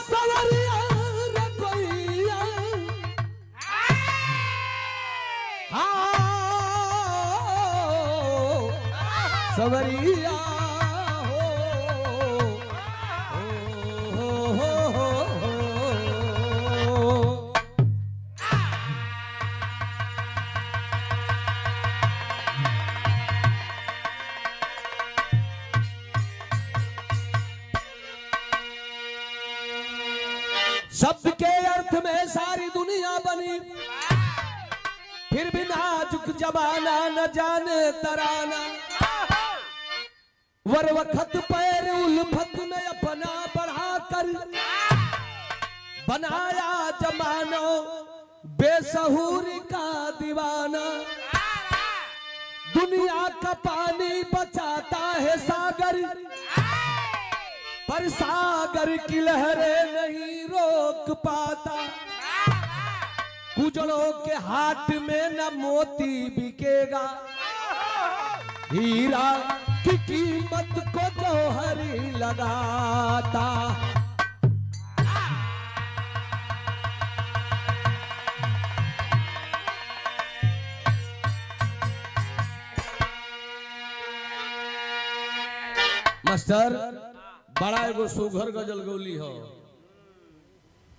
सवरिया रे कोइया सवरिया शब्द के अर्थ में सारी दुनिया बनी, फिर भी नाजुक जमाना न जाने तराना। वर वक्त पैर उल्फत में अपना बढ़ाकर बनाया जमानो बेसहूरी का दीवाना। दुनिया का पानी बचाता है सागर, पर सागर की लहरें नहीं रोक पाता। कुजड़ों के हाथ में न मोती बिकेगा, हीरा की कीमत को जौहरी लगाता। मास्टर बड़ा एगो सुघर गजल गौली हो,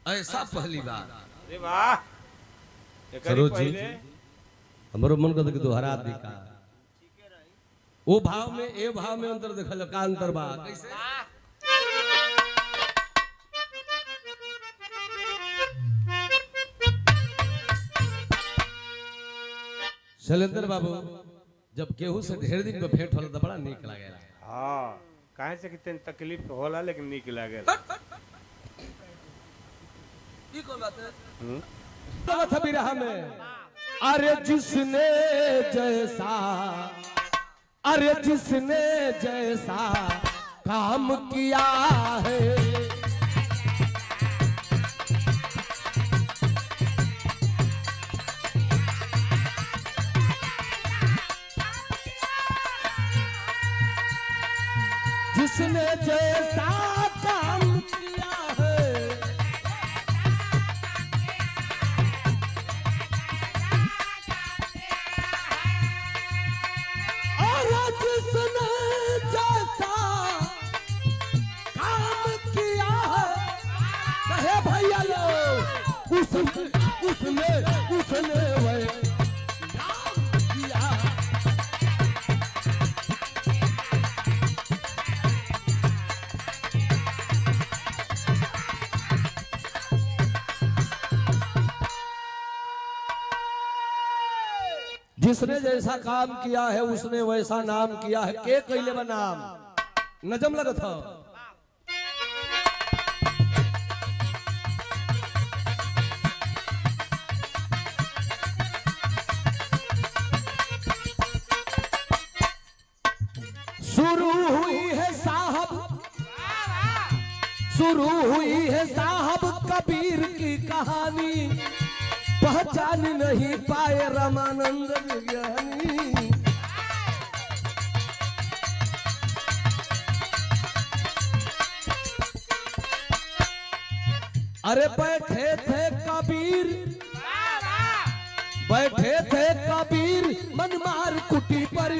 ऐसा पहली बार। अरे वाह सरोज जी हमारो मन को देख दोहरा दी का वो भाव में ए भाव में अंतर देखल का अंतर बा कैसे। शैलेंद्र बाबू जब केहू से ढेर दिन में भेंट होला तो बड़ा नीक लागेला। हाँ काहे से कितने तकलीफ होला लेकिन नीक लागे। ई कोन बात है? बात है बिरहा में। अरे जिसने जैसा, अरे जिसने जैसा काम किया है, जिसने जैसा काम किया है, और जिसने जैसा काम किया है, कहे भैया लो उसने उसने उसने वह काम किया। जिसने जैसा काम किया है उसने वैसा नाम किया है। के कैले बा नाम नजम लगत हो। शुरू हुई है साहब, शुरू हुई है साहब कबीर की कहानी, पहचान नहीं पाए रामानंद विज्ञानी। अरे बैठे थे कबीर, बैठे थे कबीर मनमार कुटी पर,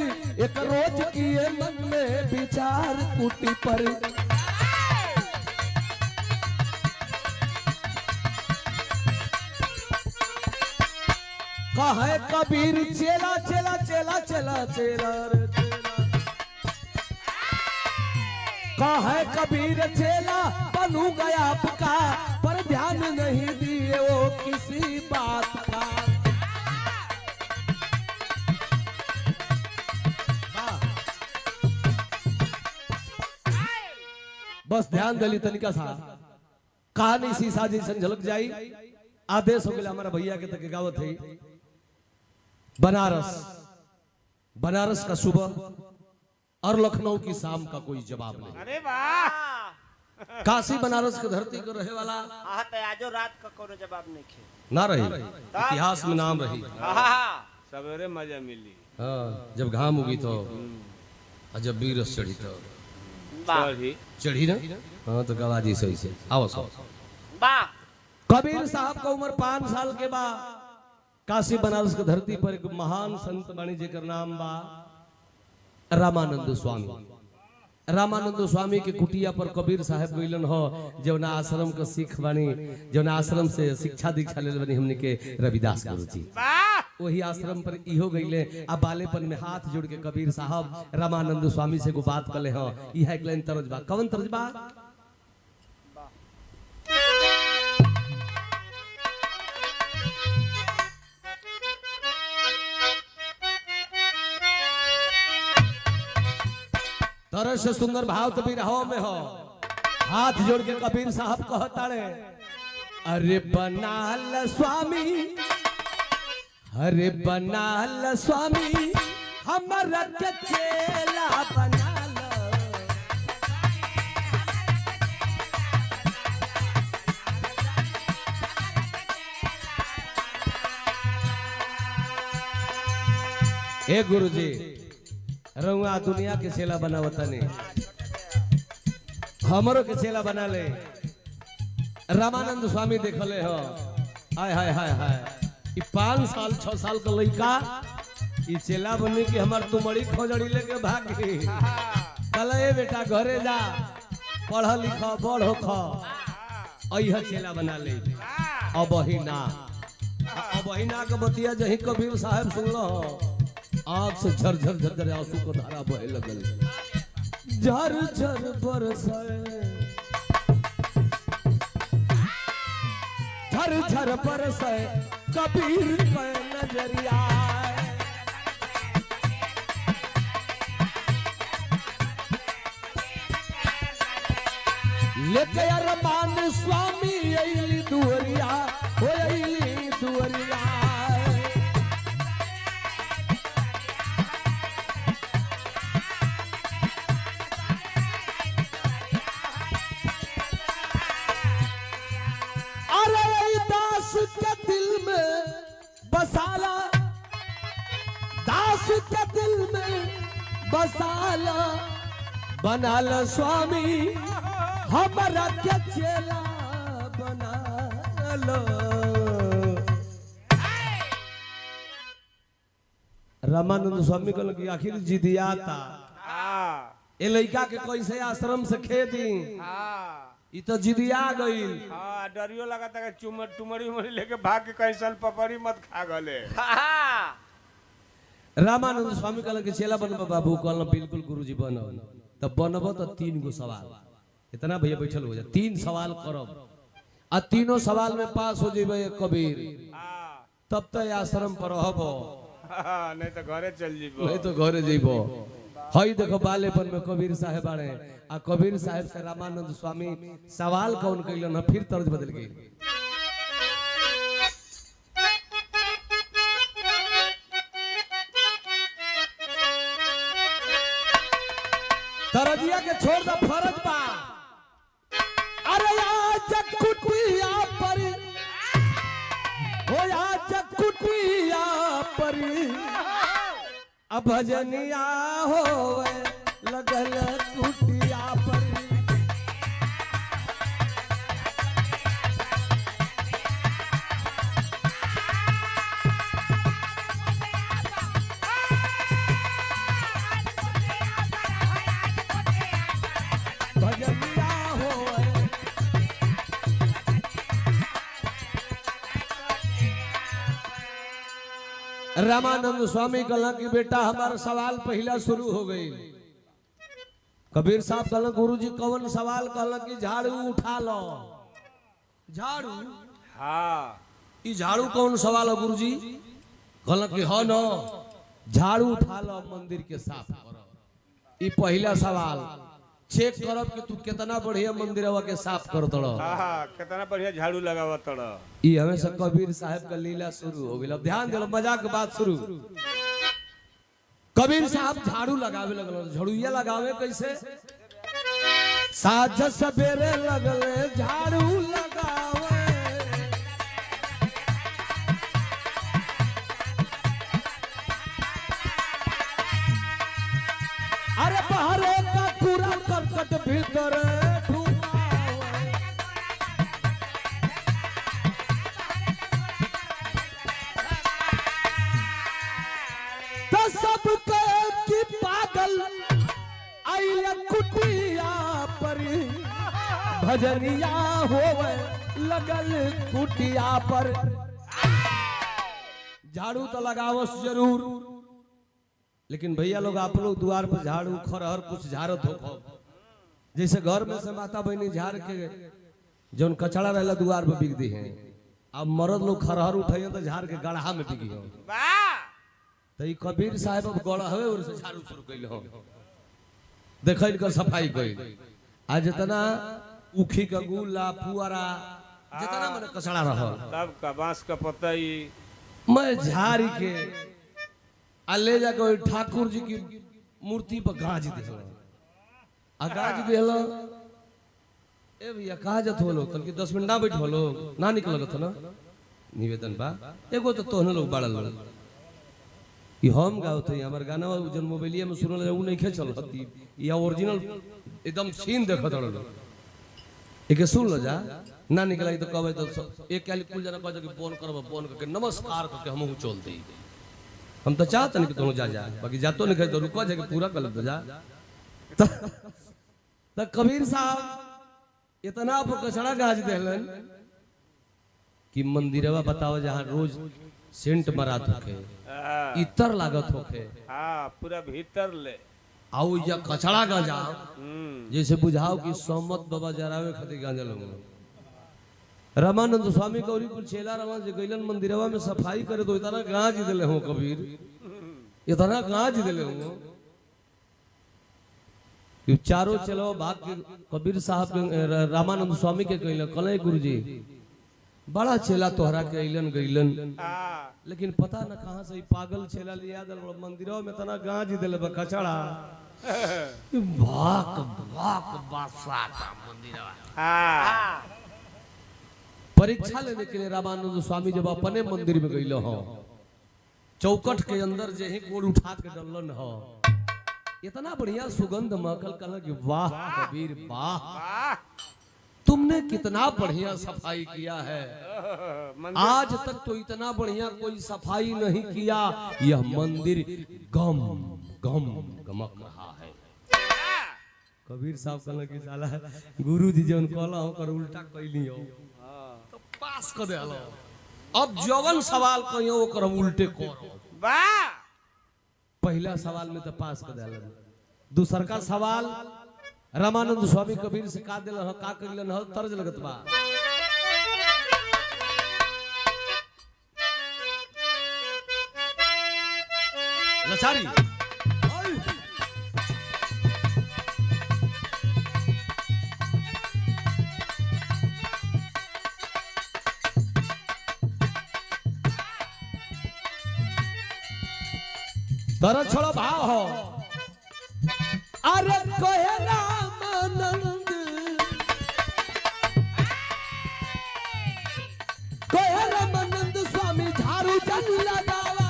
एक रोज किए मन में विचार कुटी पर। कहे कबीर चेला चेला चेला चेला चेला रे चेला, कहे कबीर चेला बनू गया आपका, पर ध्यान नहीं दिए वो किसी बात का। बस ध्यान दली तनिका सा कहानी शीशा जैसे झलक जाई। आदेश हो गया हमारा भैया के तक गावत है। बनारस, बनारस का सुबह और लखनऊ की शाम का कोई जवाब नहीं। अरे वाह काशी बनारस की धरती को रहे वाला आजो रात का कोनो जवाब नहीं खे ना रही, इतिहास में नाम रही। सवेरे मजा मिली। हाँ, जब घाम उगी तो और जब बीरस चढ़ी तो चढ़ी चढ़ी ना। हाँ तो गवाजी सही से आओ सो वाह कबीर साहब का उम्र 5 साल के बाद काशी बनारस की धरती पर एक महान संत बानी जेकर नाम बा रामानंद स्वामी। रामानंद स्वामी के कुटिया पर कबीर साहब गइलन हो, जौना आश्रम के सिख बानी, जौना आश्रम से शिक्षा दीक्षा ले बनी हमने के रविदास गुरु जी। वही आश्रम पर इहो गइले। आ बालेपन में हाथ जोड़ के कबीर साहब रामानंद स्वामी से को बात कले हो। यह एक लाइन तरज बा, कौन तरज बा? तरह से सुंदर भाव तो बिरहो में हो। हाथ जोड़ के कबीर साहब कहता रे, अरे बनाल स्वामी, अरे बनाल स्वामी, हमरा के चेला बनाल। ए गुरुजी, रउआ दुनिया के चेला बनावता नहीं, हमरो के चेला बना ले। रामानंद स्वामी देखले हो, हाय हाय हाय हाय, 5 साल 6 साल का लड़का ये चेला बने के हमार तुमड़ी खोजड़ी लेके भाग गई। कल ए बेटा घरे जा, पढ़ लिख बड़ होख, अइह चेला बना ले। अब ही ना के बतिया जही कबीर साहब सुनलो हो, आँख से झरझर झरझर आंसू को धारा बहे लगल। झरझर बरसे, झरझर बरसे कबीर के नजरिया। लेके रमान स्वामी अइली दुअरिया, हो अइली दुअरिया। के दिल में बसाला, दास के दिल में बसाला, बनाल स्वामी हमारा के चेला बनालो। रामानंद स्वामी को लगी आखिर जिदिया था, ए लड़का के कैसे आश्रम से खेदी, ई तो जिदिया गईल। हां डरियो लगा था कि टुमड़ी उमड़ी लेके भाग के कहीं सल पपड़ी मत खा गले। रामानंद स्वामी कहल कि चेला बनबा बाबू, कहल बिल्कुल गुरुजी बनो। तब बनबो तो 3 गो सवाल, इतना भैया बैठल हो जा, 3 सवाल करब आ तीनों सवाल में पास हो जेबे कबीर, तब तो आश्रम पर रहबो, नहीं तो घरे चल जीबो। नहीं तो घरे जेबो। हई देखो बालेपन में कबीर साहब आए, आ कबीर साहब से रामानंद स्वामी सवाल कौन कैलन है, फिर तर्ज बदल गई। तरजिया के छोड़ द फरज बा, अरे आज कुटिया पर, हो आज कुटिया पर अब भजनिया होवे लगल कुटिया पर। भजनिया होवे रामानंद स्वामी कहला कि बेटा हमारा सवाल पहला शुरू हो गई। कबीर साहब कहला गुरुजी कौन सवाल, कहला कि झाड़ू उठा लो। झाड़ू? हाँ। ई झाड़ू कौन सवाल है गुरुजी? कहला कि हाँ न, झाड़ू उठा लो, मंदिर के साफ करो। ई पहला सवाल चेक करब कि तू कितना बढ़िया मंदिरवा के साफ कर तड़। हां कितना बढ़िया झाड़ू लगावा तड़। ई हमेशा कबीर साहब का लीला शुरू हो गई। अब ध्यान दे, मजाक के बात शुरू। कबीर साहब झाड़ू लगावे लगल। झाड़ूया लगावे कैसे? साझ सवेरे लगले झाड़ू लगावे, अरे बाहरे का कूड़ा करकट भीतर ढुकावे। भजनिया होवे लगल कुटिया पर। झाड़ू तो लगावस जरूर, लेकिन भैया लोग आप लोग द्वार पर झाड़ू खरहर कुछ झाड़त हो, जैसे घर में से माता बहनी झाड़ के जौन कचड़ा रहला द्वार पर बिक दी है। अब मर्द लोग खरहर उठाइए तो झाड़ के गढ़ा में बिकी हो। तो ई कबीर साहब अब गढ़ावे और से झाड़ू शुरू कैल हो, देख इनकर सफाई कैल। आज जितना उखी का गुला पुआरा जितना मैंने कचड़ा रहा तब का बांस का पत्ता ही मैं झाड़ी के आ ले जाके ठाकुर जी की मूर्ति पर गाज दे आ गाज देल। ए भैया कहा जत हो लोग तनकी 10 मिनट ना बैठ हो लोग ना निकल था ना निवेदन बा एगो तो तोहने लोग बाड़ल लोग ई हम गावत है हमर गाना जन मोबाइलिया में सुनल उ नहीं खे चल हती या ओरिजिनल एकदम सीन देखत रहो। एके सुन लो जा ना निकलाई तो कहबे तो एक काली कुल जना कह के फोन करब फोन करके नमस्कार करके हमहु चल दी। हम तो चाहत नहीं कि तुम जा बाकी जातो नहीं तो रुको जाके पूरा कर तो जा। तो कबीर साहब इतना पर कचड़ा गाज देलन कि मंदिरवा बताओ जहां रोज सेंट मरात होके इतर लागत होके हाँ पूरा भीतर ले आओ या कचड़ा गांजा जैसे बुझाओ कि सोमत बाबा जरावे खातिर गांजा लोग। रामानंद स्वामी गौरी कुल चेला रवा जे गइलन मंदिरवा में सफाई करे तो इतना गांज देले हो कबीर, इतना गांज देले हो कि चारों चलो भाग के कबीर साहब के रामानंद स्वामी के कहले कले गुरुजी बड़ा चेला तोहरा के अइलन गइलन, लेकिन पता न कहां से पागल चेला लिया दल मंदिरों में तना गांज देले बा कचड़ा भाक भाक बासा का मंदिरवा। परीक्षा लेने के लिए रामानंद स्वामी जब अपने मंदिर में गइल हो चौकट के अंदर जे ही गोड़ उठा के डलन हो इतना बढ़िया सुगंध महकल कहला कि वाह कबीर वाह तुमने कितना बढ़िया सफाई किया है, आज तक तो इतना बढ़िया कोई सफाई नहीं किया, यह मंदिर गम गम गमक रहा है। कबीर साहब कहला कि साला गुरु जी जौन कहला ओकर उल्टा कैली हो तो पास कर देलो। अब जवन सवाल कहियो ओकर हम उल्टे करो वाह। पहला सवाल में तो पास कर देलन, दूसर का सवाल रामानंद स्वामी कबीर से का दिल का कइलन ह तर्ज लगत बा। लचारी तरह छोड़ो भाव हो। अरे कहे रामानंद कहे रामानंद स्वामी झाड़ू जल लगावा।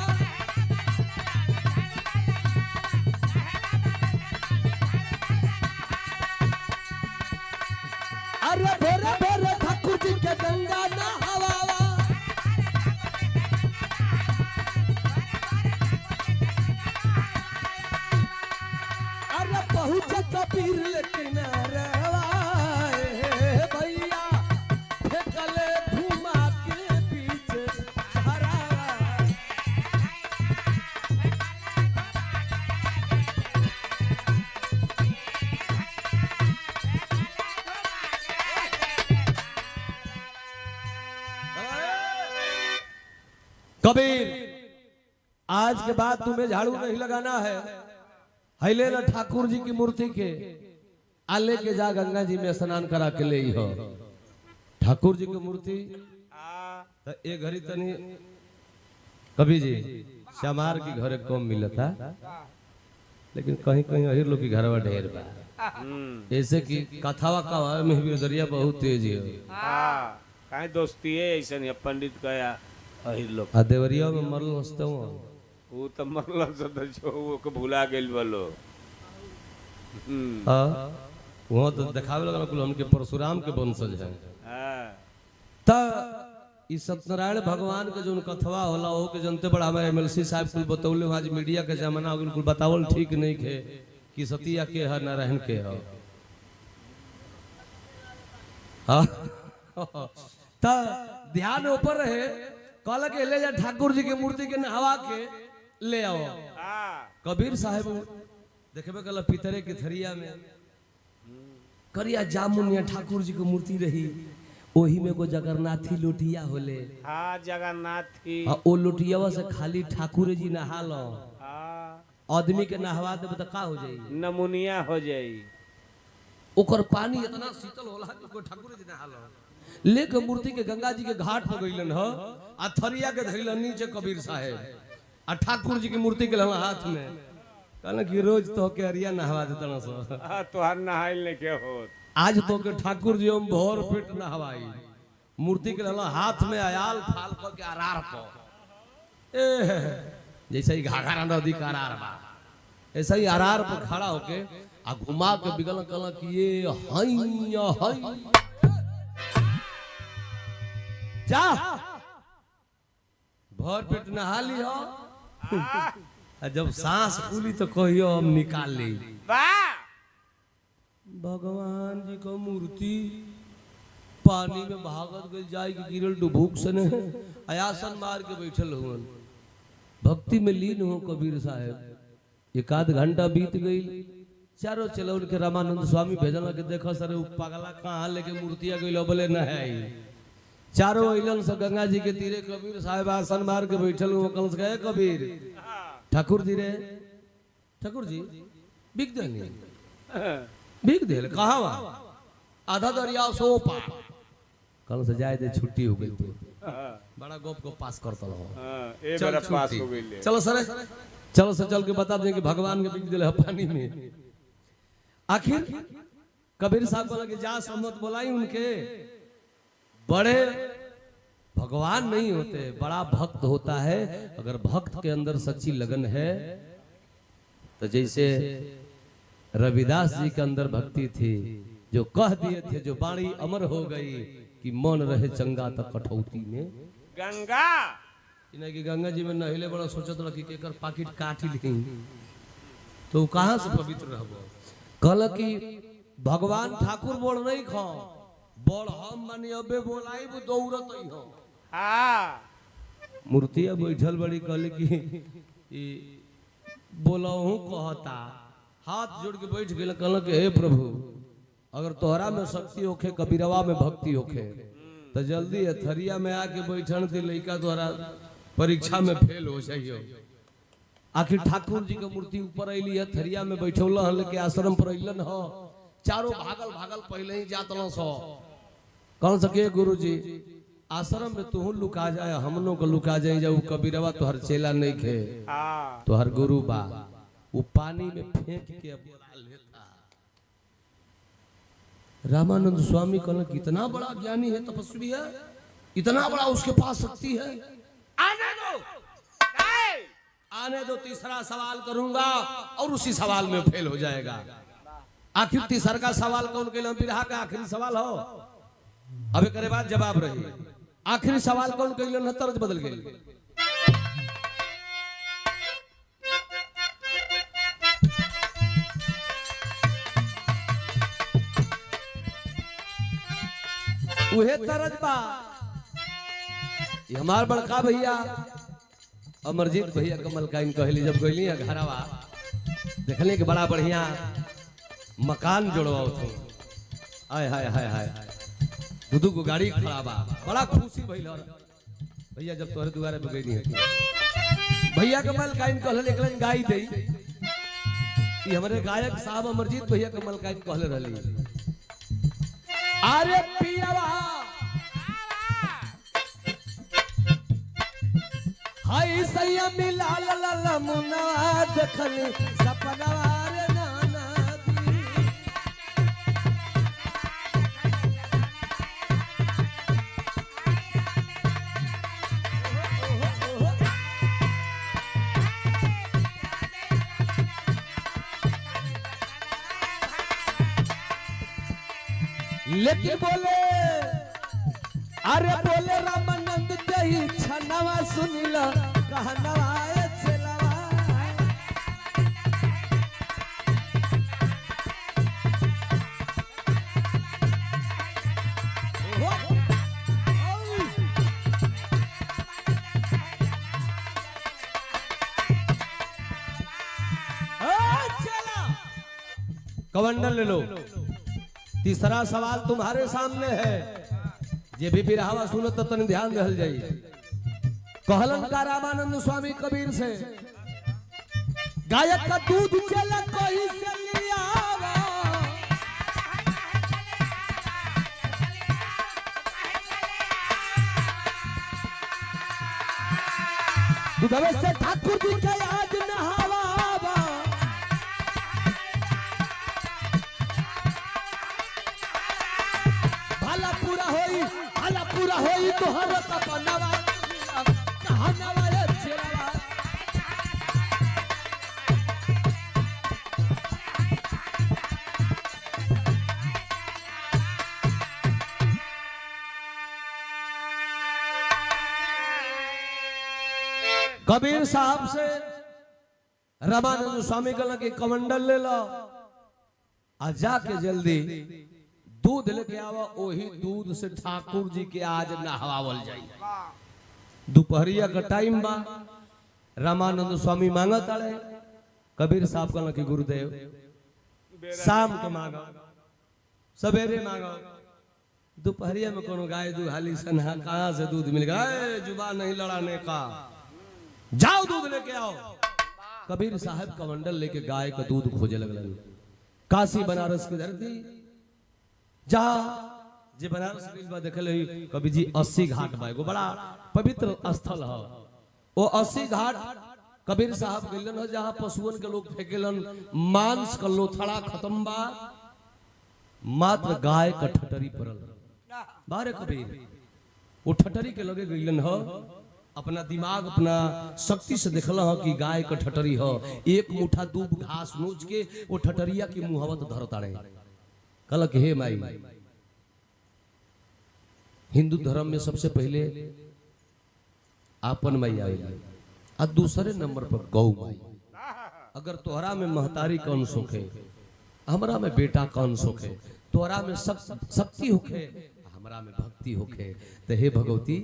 अरे भोरे भोरे ठाकुर जी के गंगा नहावा। कबीर लेकिन भैया फेंकले घुमा के पीछे कबीर आज के बाद तुम्हें झाड़ू नहीं लगाना है, हईले ना ठाकुर जी की मूर्ति के आले के जा गंगा जी में स्नान करा के ले हो। ठाकुर जी की मूर्ति तो एक घड़ी तनी कभी जी श्यामार की घरे कम मिलता, लेकिन कहीं कहीं अहिर लोग की घरवा ढेर बा। ऐसे कि कथावा का में भी दरिया बहुत तेज है। काहे दोस्ती है ऐसे नहीं पंडित कया अहिर लोग आ देवरिया में मरल हंसते हो वो तो मरल से तो जो वो को भुला गेल बोलो। हां वो तो दिखावे लगा कुल हमके परशुराम के वंशज है। हां त ई सत्यनारायण भगवान के जोन कथवा होला हो के जनते बड़ा हमारे एमएलसी साहब कुल बतौले आज मीडिया के जमाना हो कुल बतावल ठीक नहीं खे कि सतिया के है नारायण के है। हाँ तो ध्यान ऊपर रहे कहल के ले जा ठाकुर जी के मूर्ति के नहवा के ले आओ। हाँ कबीर साहब देखबे कल पितरे के थरिया में करिया जामुनिया ठाकुर जी की मूर्ति रही, ओही में को जगन्नाथी लोटिया होले। हाँ जगन्नाथ की ओ लोटियावा से खाली ठाकुर जी नहा लो, हाँ आदमी के नहवा देबे त का हो जाई, नमूनिया हो जाई। ओकर पानी इतना शीतल होला कि कोई ठाकुर जी नहा लो। लेके मूर्ति के गंगा जी के घाट पर गइलन ह आ थरिया के धइलन नीचे कबीर साहब आ ठाकुर जी की मूर्ति के लहला हाथ में कहना कि रोज तो के अरिया नहवा देतना सो। हाँ तोहार नहाइल नहीं के होत। आज तो के ठाकुर जी हम भोर पेट नहवाई, मूर्ति के लहला हाथ में आयाल फाल क के अरार को जैसे ही घाघरा नदी का अरार बा ऐसा ही अरार पर खड़ा होके आ घुमा के बिगल कल कि ये हैया है जा भर पेट नहा ली हो जब सांस फूली तो कहियो हम निकाल ली। वाह भगवान जी का मूर्ति पानी में भागत गई जाए कि गिरल डुबूक से ने आयासन मार के बैठल हुन भक्ति में लीन हो कबीर साहब। एक आध घंटा बीत गई, चारों चलो उनके रामानंद स्वामी भेजल के देखो सर पागला कहाँ लेके मूर्तिया गई बोले न है। चारों अइलन से गंगा जी के तीरे कबीर साहब आसन मार के बैठल हुए कल से गए कबीर ठाकुर जी रे ठाकुर जी बिक देनी बिक दे कहा आधा दरिया सो पा कल से जाए दे छुट्टी हो गई थी बड़ा गोप को पास करता रहो चल पास हो गई। चलो सर चलो सर चल के बता दें कि भगवान के बिक दिल है पानी में। आखिर कबीर साहब को लगे जा सम्मत बोलाई उनके बड़े भगवान नहीं होते, बड़ा भक्त होता है। अगर भक्त के अंदर सच्ची लगन है तो जैसे रविदास जी के अंदर भक्ति थी जो कह दिए थे जो बाणी अमर हो गई कि मन रहे चंगा तक कठौती में गंगा इन्हें कि गंगा जी में नहिले बड़ा सोचत रहा कि केकर पाकिट काट ली तो कहां से पवित्र रहबो। कल कि भगवान ठाकुर बोल नहीं खो बोल हम मानी अबे बोलाई वो दौड़त ही हो। हाँ मूर्तिया बैठल बड़ी कहले कि बोलहू कहता हाथ जोड़ के बैठ गए कहल के हे प्रभु अगर तोहरा में शक्ति होखे कबीरवा में भक्ति होखे तो जल्दी थरिया में आके बैठन थी लड़का तोहरा परीक्षा में फेल हो जाइयो। आखिर ठाकुर जी के मूर्ति ऊपर अली है थरिया में बैठौल लेके आश्रम पर अलन हो चारों भागल भागल पहले ही जातल सो कौन सके गुरु जी आश्रम में तू लुका जाए हमनों को लुका जाए जाऊ कबीरवा तोहर चेला नहीं खे हाँ तोहर गुरु बा वो पानी में फेंक के बोला लेता। रामानंद स्वामी कहना कितना बड़ा ज्ञानी है तपस्वी है इतना बड़ा उसके पास शक्ति है आने दो तीसरा सवाल करूंगा और उसी सवाल में फेल हो जाएगा। आखिर तीसरा का सवाल कौन के लिए बिरहा का आखिरी सवाल हो अब करे बाद जवाब रही आखिरी सवाल कौन के लिए तर्ज बदल गई। उहे तरज बा ये हमार बड़का भैया अमरजीत भैया कमल का इन कहली जब गईली घरवा देखने के बड़ा बढ़िया मकान जोड़वाओ थे हाय हाय हाय हाय दूधू को गाड़ी खड़ा बा बड़ा खुशी भइल भैया जब तोहरे दुआरे पे गईली भैया कमल का इन कहले एकलन गाई दे ये हमारे गायक साहब अमरजीत भैया कमल का इन कहले रहली अरे पियावा हाय सैया मिला ला मुना देखली सपनवा रे नाना दी लेकिन बोले अरे बोले रामानंद जही छनवा सुनिला कहनवा ए चलवा कमंडल ले लो। तीसरा सवाल तुम्हारे सामने है, जे भी बिरहावा सुनो तो तन ध्यान रहल जाई। कहलन का रामानंद स्वामी कबीर से, गायक का दूध चला कहीं से लियावा, दूधवे से ठाकुर जी के आज नहावा, पूरा होई तो हर सपनावा कहानावा रे छेड़वा। कबीर साहब से रामानंद स्वामी कहला कि कमंडल ले लो आ जाके जल्दी दूध लेके आवा, वही दूध से ठाकुर जी के आज नहवावल जाई। दोपहरिया का टाइम बा, रामानंद स्वामी मांगत आले। कबीर साहब कहला कि गुरुदेव शाम के मांगो, सवेरे मांगो, दोपहरिया में कोनो गाय दूध हाली सनहा कहां से दूध मिलेगा? जुबान नहीं लड़ाने का, जाओ दूध लेके आओ। कबीर साहब कमंडल लेके गाय का दूध खोजे लगलन। काशी बनारस की धरती जा जे बनारस में देखल कवि जी 80 घाट बा, एगो बड़ा पवित्र स्थल है। वो 80 घाट कबीर साहब गइलन, जहाँ पशुओं के लोग फेंकेलन, मांस का लोथड़ा खत्म बा, मात्र गाय का ठटरी पड़ल बारे। कबीर वो ठटरी के लगे गइलन हो, अपना दिमाग अपना शक्ति से देखल हो कि गाय का ठटरी हो। एक मुठा दूब घास नोच के वो ठटरिया की मुहब्बत धरता रहे। कहलक हे माई, हिंदू धर्म में सबसे पहले आपन माई आएगी और दूसरे नंबर पर गौ माई। अगर तोहरा में महतारी कौन सुख है, हमरा में बेटा कौन सुख है, तोहरा में शक्ति होखे, हमरा में भक्ति होखे, तो हे भगवती,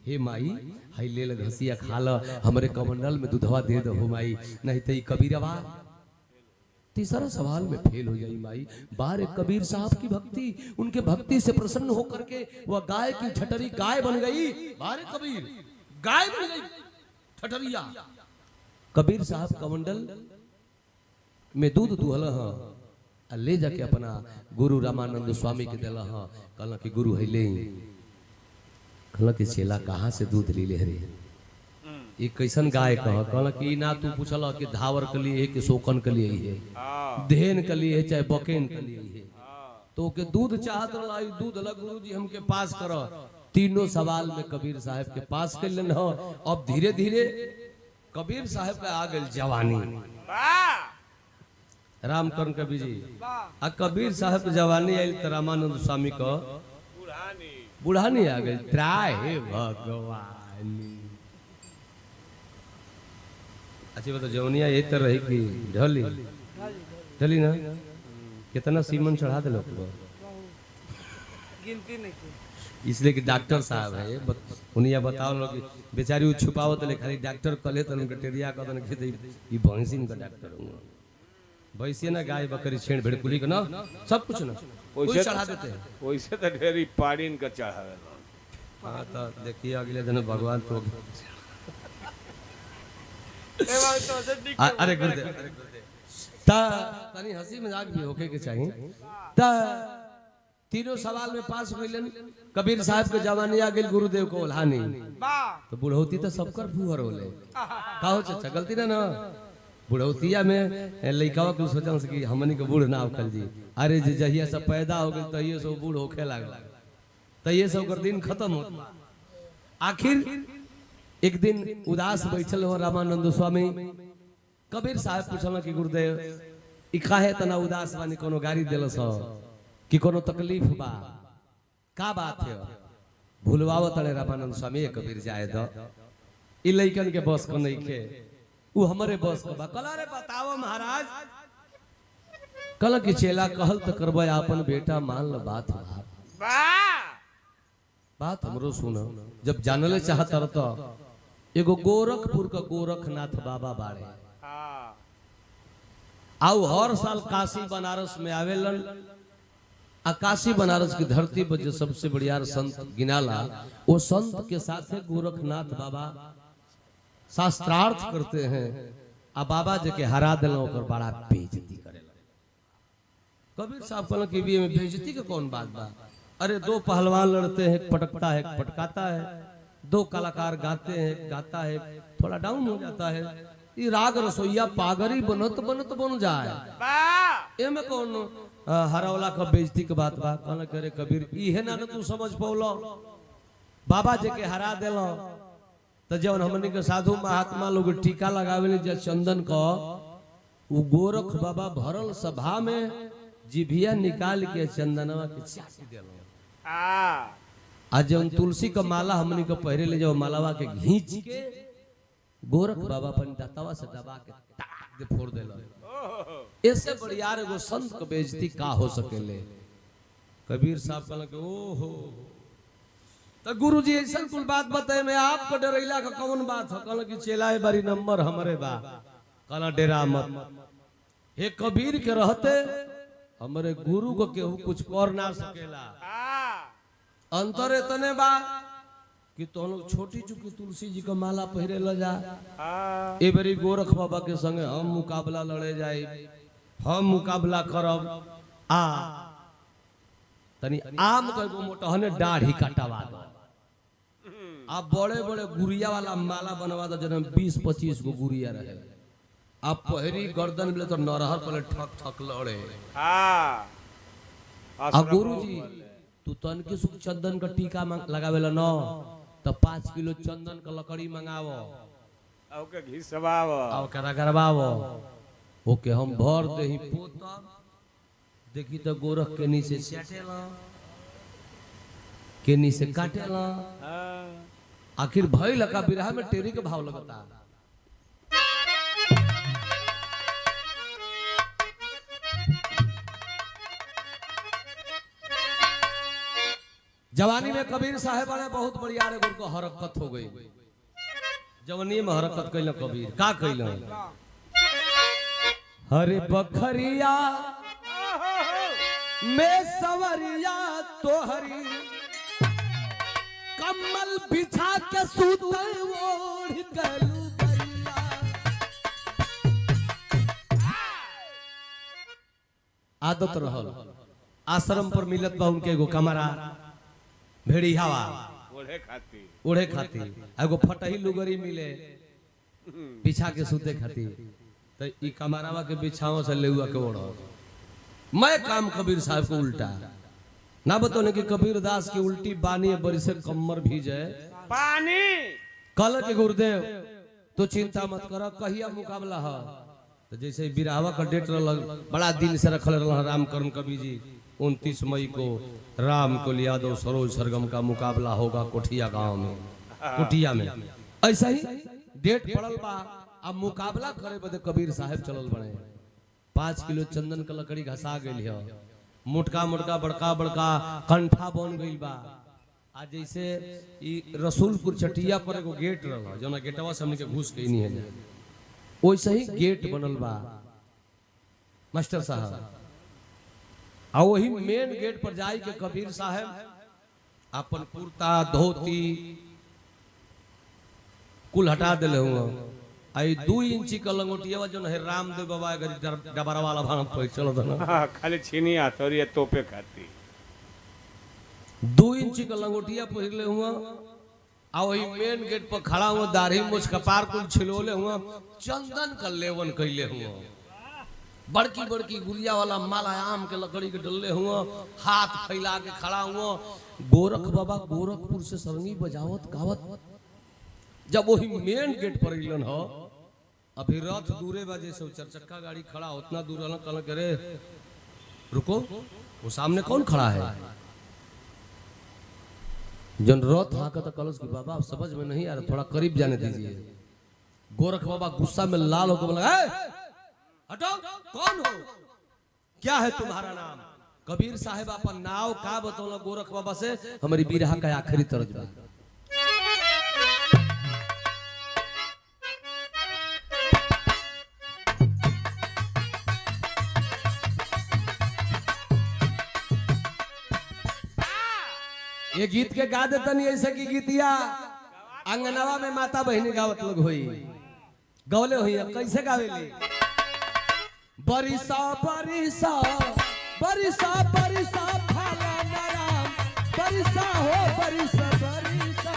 हे माई, हाई ले घसिया खा ल, हमरे कमंडल में दूधवा दे दो माई, नहीं तो कबीरवा। तीसरा सवाल में फेल हो जाई माई। बाहर कबीर साहब की भक्ति, उनके भक्ति से प्रसन्न होकर के वह गाय की ठटरी गाय बन गई। बाहर कबीर गाय बन गई ठटरिया। कबीर साहब कमंडल में दूध दुहल है, ले जाके अपना गुरु रामानंद स्वामी के दिला है। कहला कि गुरु है ले, कहला कि चेला कहाँ से दूध ली ले रे, ये कैसन गाय कह? कहला कि ना तू पूछल कि धावर के लिए है कि शोकन के लिए है, धेन के लिए है चाहे बकेन के लिए है, तो के दूध चाहत रहा, दूध ला गुरु जी हमके पास करो। तीनों सवाल में कबीर साहब के पास कर लेन हो। अब धीरे धीरे कबीर साहब का आ गई जवानी। रामकरण कबीर जी आ कबीर साहब के जवानी आई तो रामानंद स्वामी को बुढ़ानी आ गई। त्राहे भगवान। अच्छी बात, जौनिया ये तरह रही कि ढली ढली ना, कितना सीमन चढ़ा दे लोग, गिनती नहीं की। इसलिए कि डॉक्टर साहब है, उन्हें बताओ लोग बेचारी छुपावत ले, खाली डॉक्टर कले तो उनके टेरिया का ये भैंसिन का डॉक्टर हूँ। भैंसिया ना, गाय बकरी छेड़ भेड़ कुली का ना, सब कुछ ना वैसे चढ़ा देते हैं। वैसे तो ढेरी पानी का चढ़ावे। हाँ तो देखिए अगले दिन भगवान तो अरे गुरुदेव तनी हंसी मजाक भी होके के चाहिए। तीनों सवाल में पास होइलन। कबीर साहब के जवानी आ गेल, गुरुदेव को ओल्हानी, तो बुढ़ौती तो सबकर फूहर होले। का हो चाचा, गलती ना बुढ़ौतिया में लइकावा कुछ सोचन से कि हमनी के बूढ़ ना होखल जी। अरे जी जहिया सब पैदा हो गेल तहिए सब बूढ़ होखे लागल, तहिए सब कर दिन खत्म होत। आखिर एक दिन उदास बैठल हो रामानंद स्वामी। कबीर साहब पूछल कि गुरुदेव ई काहे तना उदास बानी, कोनो गाड़ी देलस हो कि कोनो तकलीफ बा, का बात है? भूलवाव तड़े रामानंद स्वामी। कबीर जाए दो, ई लइकन के बस को नहीं खे, उ हमरे बस को बा। कला रे बताओ महाराज। कल कि चेला कहल तो करबो, आपन बेटा मान ल बात। बात हमरो सुनो, जब जानले चाहता रह तो एगो गोरखपुर का गोरखनाथ बाबा बाड़े, हाँ आओ हर साल काशी बनारस में आवेलन। आ काशी बनारस की धरती पर जो सबसे बढ़िया संत गिनाला, वो संत के साथ है गोरखनाथ बाबा शास्त्रार्थ करते हैं। आ बाबा जी के हरा दिल बड़ा बेइज्जती करेला। कबीर साहब कहला कि ये में बेइज्जती का कौन बात बा? अरे दो पहलवान लड़ते हैं, एक पटकता है एक पटकाता है, दो कलाकार गाते हैं, एक गाता है थोड़ा डाउन हो जाता है। ये राग रसोईया पागरी बनत बनत बन जाए, ए में कौन हरावला का बेइज्जती के बात बा? कहला करे कबीर इहे ना तू समझ पौलो, बाबा जी के हरा देलो तो जब हमनी के साधु महात्मा लोग टीका लगावे जे चंदन को, वो गोरख बाबा भरल सभा में जिभिया निकाल के चंदनवा के चाटी देलो। आज जब तुलसी का माला हमनी को पहरे ले जाओ, मालावा के घींच के गोरख बाबा अपन दातावा से दबा के टाक दे फोड़ देलो। ऐसे बढ़िया एगो संत के बेइज्जती का हो सकेले? कबीर साहब कहला कि ओहो, तो गुरुजी ऐसा कुल बात बताए मैं आपको डरैला का कौन बात है? कहला कि चेलाए बारी नंबर हमरे बा। कहला डेरा मत, हे कबीर के रहते हमारे गुरु को केहू कुछ कर ना सकेला। अंतर इतने बा कि तो लोग छोटी चुकी तुलसी जी का माला पहरे ल जा, ए बारी गोरख बाबा के संगे हम मुकाबला लड़े जाए, हम मुकाबला करब। आ तनी आम को एगो मोटहने दाढ़ी कटवा दो, आप बड़े बड़े गुड़िया वाला माला बनवा दो, जन 20-25 गो गुड़िया रहे। आप पहरी गर्दन मिले तो नरहर पहले ठक ठक लड़े। आ गुरुजी तू तन के सुख चंदन का टीका लगावेला न, तो 5 किलो चंदन का लकड़ी मंगावो, ओके घिसवावो, आओ करा करवावो, ओके हम भर देही पोता। देखी तो गोरख के नीचे चाटेला, के नीचे काटेला। आखिर भई लगा बिरहा में टेरी के भाव लगता। जवानी में कबीर साहब वाले बहुत बढ़िया रे गुरु को हरकत हो गई। जवानी में हरकत कैल कबीर का कैल? हरे बखरिया में सवरिया तोहरी कम्बल बिछा के सूते ओढ़ गलू बैया। आदत रहल आश्रम पर मिलत बा उनके एगो कमरा भेड़ी हवा ओढ़े खाती, एगो फटही लुगरी मिले बिछा के सूते खाती। तो ई कमरावा के बिछाओ से लेउआ के ओढ़ो। मैं काम कबीर साहब को उल्टा ना बतौने कि कबीर दास की उल्टी बानी बड़ी से कमर भीजे पानी। कल के गुरुदेव तो चिंता मत करो, कहिया मुकाबला है? तो जैसे बिरहावा का डेट बड़ा दिन से रखल रहा रामकरण कवि जी, 29 मई को राम को यादव सरोज सरगम का मुकाबला होगा कोठिया गांव में, कोठिया में। ऐसा ही डेट पड़ल बा। अब मुकाबला करे बदे कबीर साहब चलल बने। 5 किलो चंदन का लकड़ी घसा गई है, मोटका मोटका बड़का बड़का कंठा बन गई बा। आज जैसे रसूलपुर चटिया पर एगो गेट रहा, जो ना गेटवा से हमने के घुस गई नहीं है, वैसे ही गेट बनल बा मास्टर साहब। आ वही मेन गेट पर जाई के कबीर साहब अपन कुर्ता धोती कुल हटा दिले हुआ। आई 2 इंची का लंगोटिया जो है रामदेव बाबा डबरा वाला भान पर चलो ना, खाली छीनी हथौड़ी तोपे खाती। 2 इंची का लंगोटिया पहिरले हुआ। आ वही मेन गेट पर खड़ा हुआ, दाढ़ी मुछ कपार कुल छिलोले हुआ, चंदन का लेवन कैले हुआ, बड़की बड़की गुड़िया वाला माला आम के लकड़ी के डल्ले हुआ, हाथ फैला के खड़ा हुआ। गोरख बाबा गोरखपुर से सरंगी बजावत गावत जब वही मेन गेट पर इलन हो, अभी रथ दूरे बजे से 4 चक्का गाड़ी खड़ा उतना दूर रहना, कहना करे रुको वो सामने कौन खड़ा है? जन रथ हाका तो कलश की बाबा समझ में नहीं आ रहा, थोड़ा करीब जाने दीजिए। गोरख बाबा गुस्सा में लाल होकर बोला, हटो, कौन हो, क्या है तुम्हारा नाम? कबीर साहब अपन नाव का बतौला गोरख बाबा से हमारी बिरहा का आखिरी तर्जमा। ये गीत के गा देतनी ऐसे की गीतिया अंगनवा में माता बहनी गावत लोग होई गौले होई कैसे गावेली। बरिसा बरिसा बरिसा बरिसा फाला नाराम बरिसा हो बरिसा बरिसा।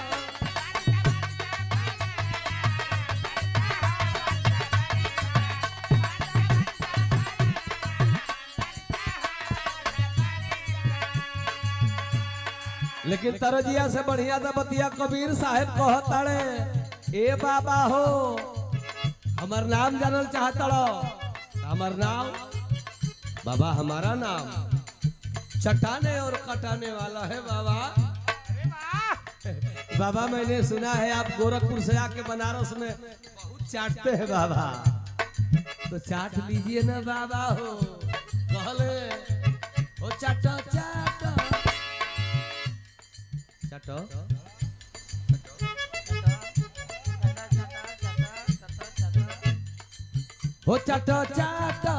लेकिन तरजिया से बढ़िया दबतिया कबीर साहब कहताड़े ए बाबा हो हमर नाम जानल चाहतड़ो। हमर नाम बाबा हमारा नाम चटाने और कटाने वाला है बाबा। बाबा मैंने सुना है आप गोरखपुर से आके बनारस में बहुत चाटते हैं बाबा, तो चाट लीजिए ना बाबा हो। कहले ओ चाटो चाटो चाटो हो चाटो चाटो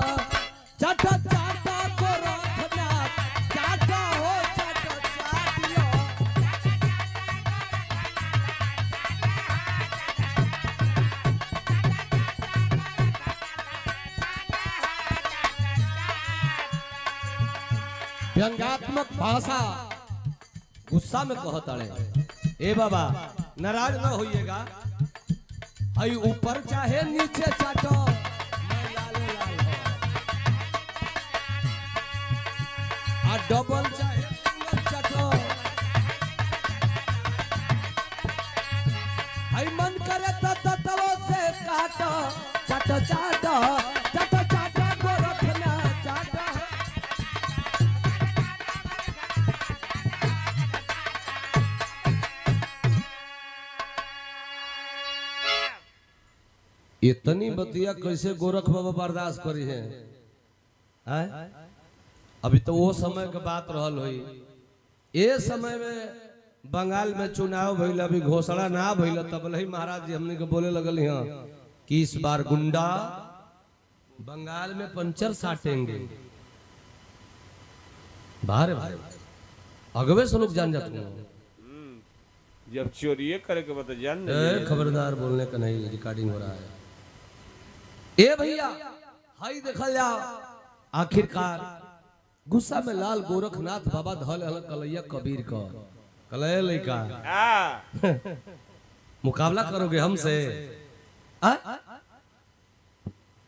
चाटो चाटो गोरखनाथ चाटो हो चाटो चाटियो। व्यंग्यात्मक भाषा गुस्सा में कहताड़े ए बाबा नाराज न होइएगा, हई ऊपर चाहे नीचे चाटो मैं लाले लाल हो। आ डबल चाहे सिंगल चाटो हई मन करे तो तत्वो से काटो चाटो चाटो चाटो चाटो गोरखना चाटो। इतनी बतिया कैसे गोरख बाबा बर्दाश्त करी है? अभी तो वो समय के बात रहल हुई। ये समय में बंगाल में चुनाव भइल, अभी घोषणा ना भइल, तब ही महाराज जी हमने के बोले लगल यहाँ कि इस बार गुंडा बंगाल में पंचर साटेंगे। बाहर भाई अगवे से लोग जान जाते हैं जब चोरी करे के बता जान खबरदार बोलने का नहीं, रिकॉर्डिंग हो रहा है। ए भैया हाई देखल जाओ आखिरकार गुस्सा में लाल गोरखनाथ बाबा धल हल कलैया कबीर का कलैया लइका मुकाबला करोगे हमसे?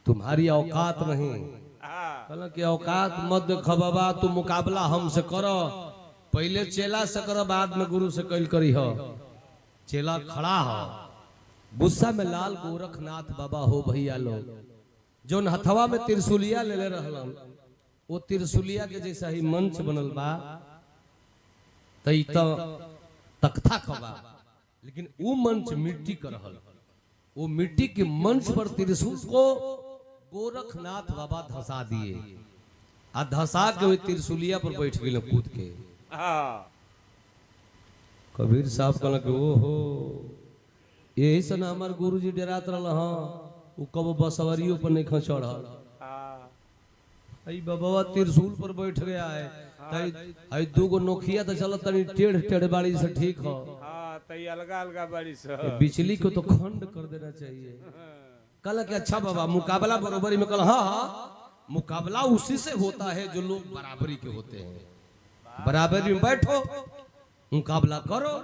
तुम्हारी औकात नहीं। कल की औकात मत देखो बाबा, तू मुकाबला हमसे करो। पहले चेला से करो बाद में गुरु से कैल करी हो। चेला खड़ा हो। गुस्सा में लाल गोरखनाथ बाबा हो भैया लोग जो हथवा में त्रिशूलिया ले रहलन, वो त्रिशूलिया के जैसा ही मंच बनल बा तई तो तख्ता खबा, लेकिन वो मंच मिट्टी का रहल। वो मिट्टी के मंच पर त्रिशूल को गोरखनाथ बाबा धसा दिए आ धसा के वो त्रिशूलिया पर बैठ गए कूद के। कबीर साहब कहल कि ओहो यही से ना हमार गुरुजी डरात रहल उ कब बसवरियों पर नहीं चढ़ल। आई बाबा त्रिशूल पर बैठ गया है, आई दूगो नोखिया तो चल तनी टेढ़ टेढ़ बाड़ी से ठीक हो। तई अलगा अलगा बाड़ी से बिजली को तो खंड कर देना चाहिए। कल कि अच्छा बाबा मुकाबला बराबरी में। कल हाँ मुकाबला उसी से होता है जो लोग बराबरी के होते हैं। बराबरी में बैठो मुकाबला करो।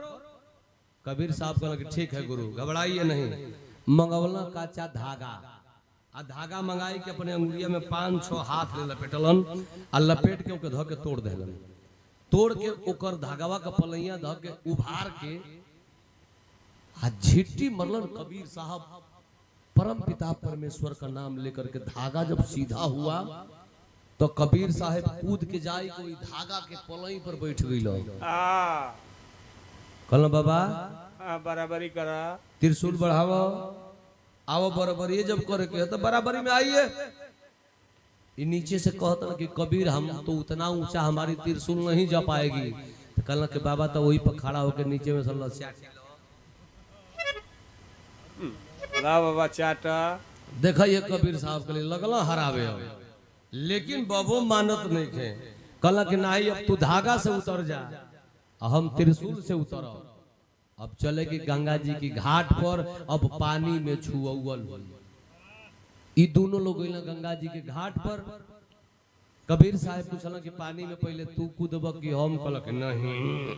कबीर साहब कहला कि ठीक है गुरु घबराइए नहीं। मंगवला काचा धागा आ धागा मंगाई के अपने अंगुलिया में 5-6 हाथ ले लपेटलन आ लपेट के ओके ध के तोड़ देलन। तोड़ के ओकर धागावा का पलैया ध के उभार के आ झिट्टी मरलन। कबीर साहब परम पिता परमेश्वर का नाम लेकर के धागा जब सीधा हुआ तो कबीर साहब कूद के जाई कोई धागा के पलई पर बैठ गइल। कहल बाबा बराबरी करा, त्रिशूल बढ़ावो, आओ बराबरी जब करे के तो बराबरी में आइए। ये नीचे से कहता ना कि कबीर हम तो उतना ऊंचा हमारी त्रिशूल नहीं जा पाएगी। तो कहला कि बाबा तो वही पर खड़ा होकर नीचे में सल्ला ला बाबा चाटा। देखा ये कबीर साहब के लिए लगला हरावे हो, लेकिन बबो मानत नहीं थे। कहला कि नहीं अब तू धागा से उतर जा, हम त्रिशूल से उतरो। अब चले कि गंगा जी की घाट पर, अब पानी में छुअल। ये दोनों लोग गए गंगा जी के घाट पर। कबीर साहब पूछल कि पानी में पहले तू कूदब कि हम? कहल कि नहीं,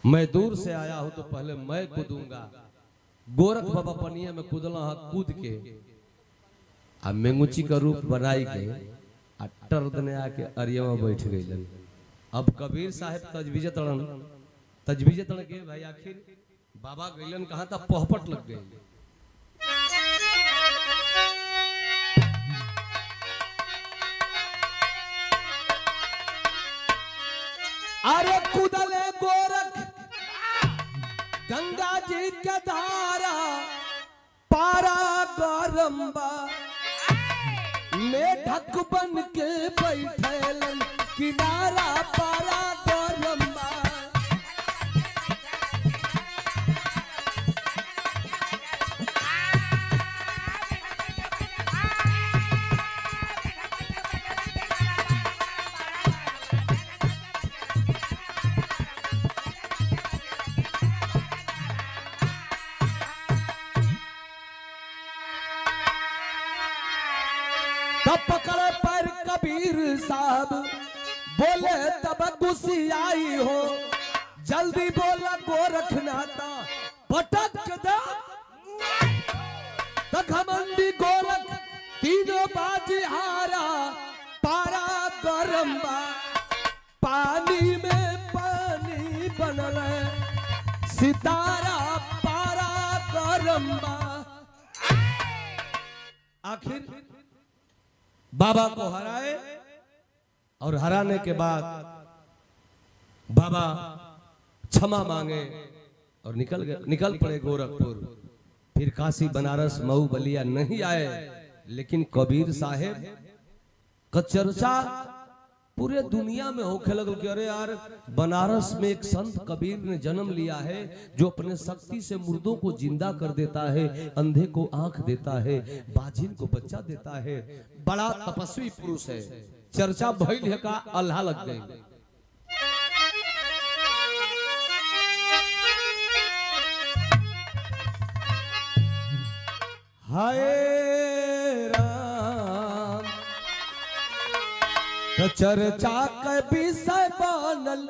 मैं दूर से आया हूं तो पहले मैं कूदूंगा। गोरख बाबा पनिया में कूदला, कूद के आ मेंगुची का रूप बनाई के आ टर्दने आके अरिया में बैठ गई। अब कबीर साहब तजवीज तड़न के भाई आखिर बाबा गईलन कहाँ था, पोहपट लग गई। अरे कूदले गोरख गंगा जी के धारा, पारा गरम्बा में ढक बन के बैठलन किनारा, पारा गरम्बा। तब पकड़े पर कबीर साहब बोले तब गुस्सी आई हो, जल्दी बोला गोरखनाथा पटक दे। घमंडी गोरख तीनों बाजी हारा, पारा गरम्बा। पानी में पानी बनल सितारा, पारा गरम्बा। आखिर बाबा को हराए और हराने के बाद बाबा क्षमा मांगे और निकल पड़े गोरखपुर। फिर काशी, बनारस, मऊ, बलिया नहीं आए, लेकिन कबीर साहेब का चर्चा पूरे दुनिया में होखे लगल कि अरे यार बनारस में एक संत कबीर ने जन्म लिया है जो अपने शक्ति से मुर्दों को जिंदा कर देता है, अंधे को आंख देता है, बाजिन को बच्चा देता है। बड़ा तपस्वी पुरुष है। चर्चा भइल है का अल्लाह लग गई। हाय राम तो चर्चा के विषय बनल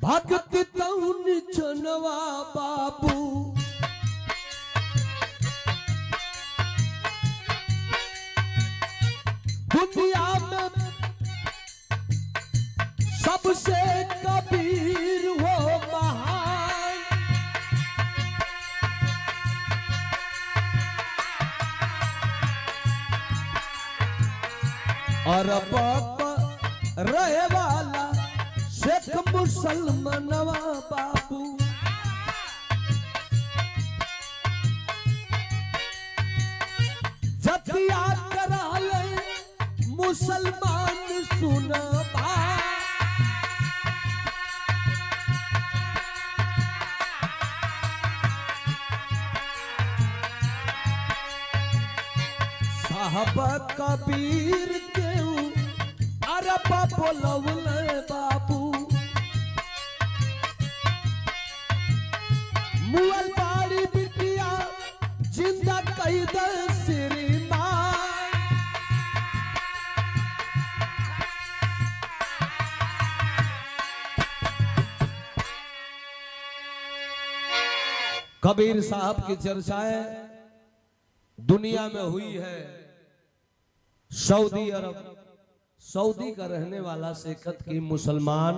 भक्ति तौन चनवा बाबू। दुनिया में सबसे कबीर हो महान, अरब रहे वाला शेख मुसलमानवा बाबू। जतिया कराल मुसलमान सुनबा, साहब कबीर के अरब बोलवले बाबू। मुअल बाड़ी बिटिया जिंदा कैद श्रीमान, कबीर साहब की चर्चाएं दुनिया में हुई है। सऊदी अरब, सऊदी का रहने वाला शेखत की मुसलमान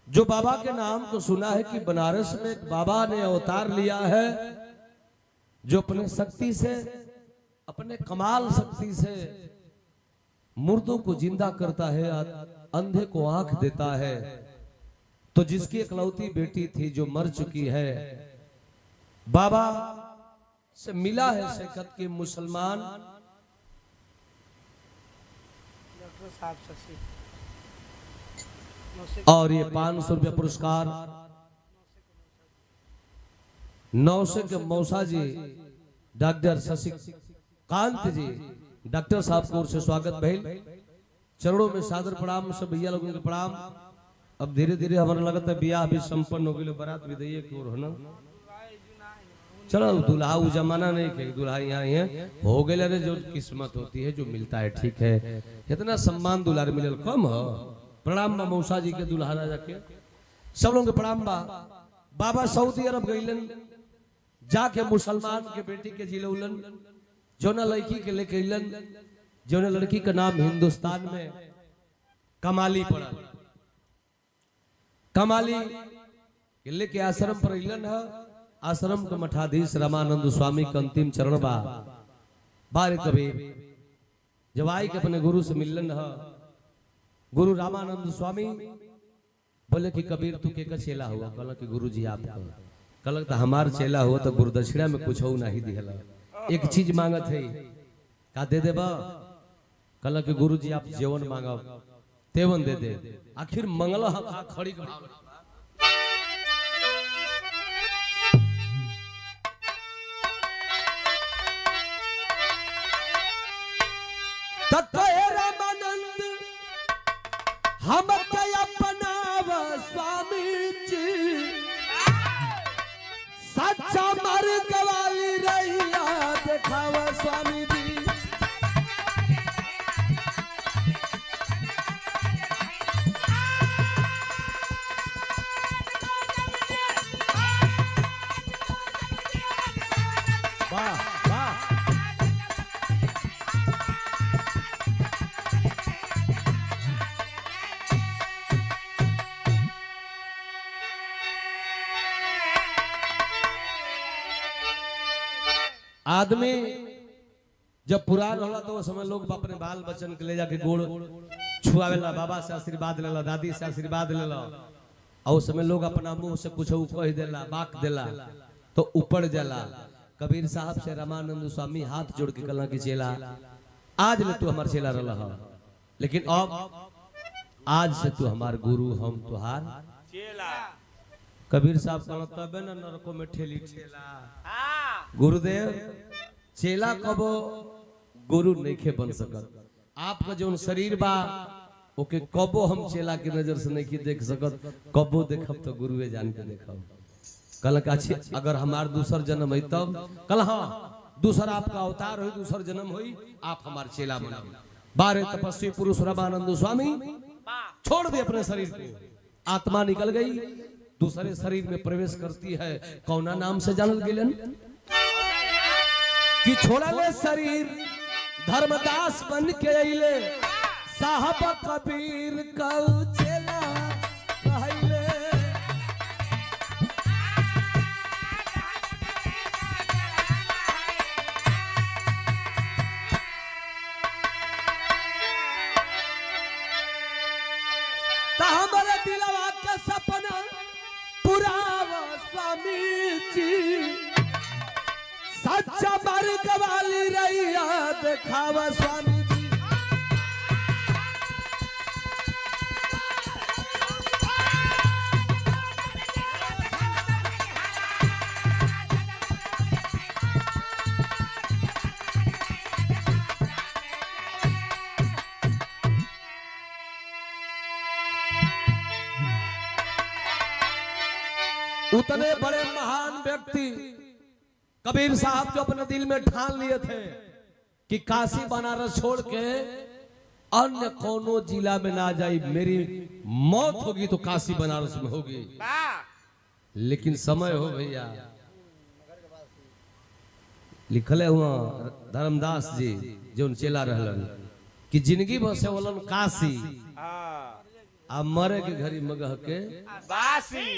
जो बाबा के नाम तो सुना है कि बनारस में एक बाबा ने अवतार लिया है जो अपने शक्ति से, अपने कमाल शक्ति से मुर्दों को जिंदा करता है, अंधे को आंख देता है। तो जिसकी इकलौती बेटी थी जो मर चुकी है, बाबा से मिला है शेखत के मुसलमान। साहब शशि और ये 500 रुपया पुरस्कार नौसे के मौसा जी डॉक्टर शशिकांत जी डॉक्टर साहब को ओर से स्वागत भइल। चरणों में सादर प्रणाम सब भैया लोगों के प्रणाम। अब धीरे धीरे हमारा लगता है बियाह भी संपन्न हो गई, बारात भी दैये की ओर है ना। चलो दुल्हा वो जमाना नहीं कि दुल्हा यहाँ ही है हो गए रे, जो किस्मत होती है जो मिलता है ठीक है। इतना सम्मान दुलार मिलल कम है। प्रणाम बा मौसा जी के दुल्हा राजा के सब लोगों के प्रणाम बा। बाबा सऊदी अरब गईलन जाके मुसलमान के बेटी के जिलौलन, जोना लड़की के लेके अइलन, जोना लड़की का नाम हिंदुस्तान में कमाली पड़ल। कमाली के लेके आश्रम पर अइलन है। आश्रम के मठाधीश रामानंद स्वामी का अंतिम चरण बा। बार कबीर जब आई के अपने गुरु से मिलन है, गुरु रामानंद स्वामी बोले कि कबीर तू के चेला हुआ? कहला कि गुरु जी आप कहल तो हमार चेला हुआ तो गुरुदक्षिणा में कुछ नहीं दिहला, एक चीज मांगत है का दे देबा? कहला कि गुरु जी आप जेवन मांगब तेवन दे दे। आखिर मंगल खड़ी रामानंद हम अपनाव स्वामी जी सच्चा मार्ग वाली रैया देखावा स्वामी जी। वाह वाह आदमी जब पुरान होला तो वो समय लोग अपने बाल बच्चन के ले जाके गोड़ छुआवेला, बाबा से आशीर्वाद लेला, दादी से आशीर्वाद लेला, और उस समय लोग अपना मुंह से कुछ कह देला, बाक देला तो ऊपर जाला। कबीर साहब से रामानंद स्वामी हाथ जोड़ के कहला कि चेला आज ले तू हमार चेला रहा, लेकिन अब आज से तू हमार गुरु, हम तुहार चेला। कबीर साहब कहला तबे न नरकों में ठेली ठेला। गुरुदेव चेला कबो गुरु नइखे बन सकत। आपका जो शरीर बा ओके कबो हम चेला की नजर से नहीं देख सकत, कबो देखब तो गुरुए जान के देखब। कल अच्छी अगर हमार दूसर जन्म है तब कल हाँ दूसरा आपका अवतार हो, दूसर जन्म हुई आप हमार चेला बना। 12 तपस्वी पुरुष रामानंद स्वामी छोड़ दे अपने शरीर को, आत्मा निकल गई दूसरे शरीर में प्रवेश करती है। कौना नाम से जानल गेलन कि छोड़ा ले शरीर धर्मदास बन के अइले साहब कबीर कौ चेला कहले। हमारे दिलवा का सपना पुरावा स्वामी जी सच्चा मार्ग वाली रैया देखावा स्वामी जी। उतने बड़े महान व्यक्ति कबीर साहब जो अपने दिल में ठान लिए थे कि काशी बनारस छोड़ के अन्य कोनो जिला में ना जाई, मेरी मौत होगी तो काशी बनारस में होगी। लेकिन समय हो भैया, लिखले हुआ धर्मदास जी जो चेला रहलन कि जिंदगी बसे वलन काशी अब मरे के घड़ी मगह के बासी।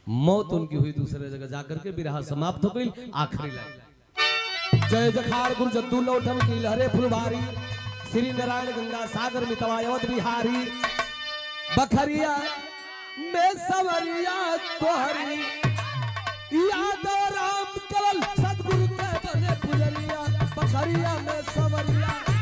मौत उनकी हुई दूसरे जगह जाकर के विरह समाप्त हो गई। आखिरी लाइन जय जखार गुरु जद्दू लौटन की लहरे फुलवारी श्री नारायण गंगा सागर मितवा अवध बिहारी बखरिया में सवरिया तोहरी यादव राम कल सदगुरु के बने पुजलिया बखरिया में सवरिया।